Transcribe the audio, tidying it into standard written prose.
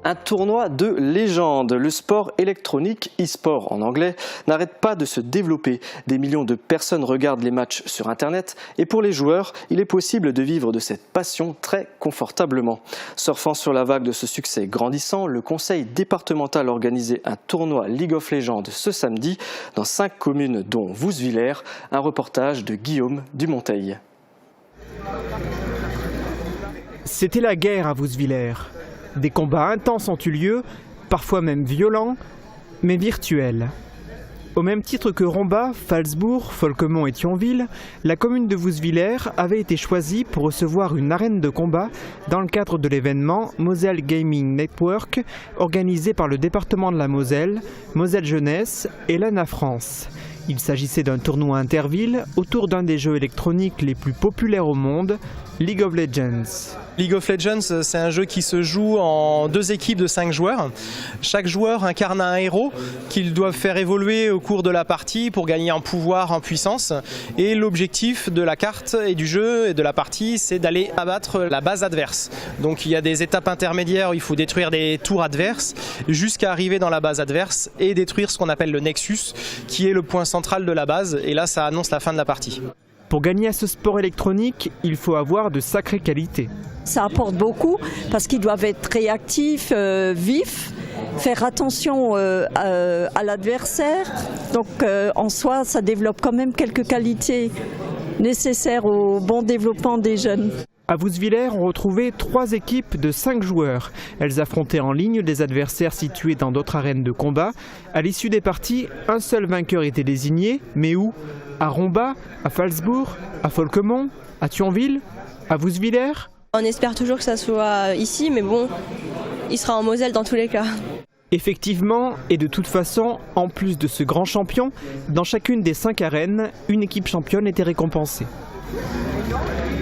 Un tournoi de légende. Le sport électronique, e-sport en anglais, n'arrête pas de se développer. Des millions de personnes regardent les matchs sur Internet et pour les joueurs, il est possible de vivre de cette passion très confortablement. Surfant sur la vague de ce succès grandissant, le conseil départemental a organisé un tournoi League of Legends ce samedi dans 5 communes dont Vousvillers. Un reportage de Guillaume Dumonteil. C'était la guerre à Vousvillers. Des combats intenses ont eu lieu, parfois même violents, mais virtuels. Au même titre que Romba, Phalsbourg, Folquemont et Thionville, la commune de Vousvillers avait été choisie pour recevoir une arène de combat dans le cadre de l'événement Moselle Gaming Network organisé par le département de la Moselle, Moselle Jeunesse et l'ANA France. Il s'agissait d'un tournoi interville autour d'un des jeux électroniques les plus populaires au monde, League of Legends. League of Legends, c'est un jeu qui se joue en 2 équipes de 5 joueurs. Chaque joueur incarne un héros qu'ils doivent faire évoluer au cours de la partie pour gagner en pouvoir, en puissance. Et l'objectif de la carte et du jeu et de la partie, c'est d'aller abattre la base adverse. Donc il y a des étapes intermédiaires où il faut détruire des tours adverses jusqu'à arriver dans la base adverse et détruire ce qu'on appelle le Nexus, qui est le point central de la base. Et là, ça annonce la fin de la partie. Pour gagner à ce sport électronique, il faut avoir de sacrées qualités. Ça apporte beaucoup parce qu'ils doivent être réactifs, vifs, faire attention à l'adversaire. Donc en soi, ça développe quand même quelques qualités nécessaires au bon développement des jeunes. À Vousvillers, on retrouvait 3 équipes de 5 joueurs. Elles affrontaient en ligne des adversaires situés dans d'autres arènes de combat. À l'issue des parties, un seul vainqueur était désigné, mais où? À Romba, à Phalsbourg, à Folquemont, à Thionville, à Vousvillers? On espère toujours que ça soit ici, mais bon, il sera en Moselle dans tous les cas. Effectivement, et de toute façon, en plus de ce grand champion, dans chacune des 5 arènes, une équipe championne était récompensée.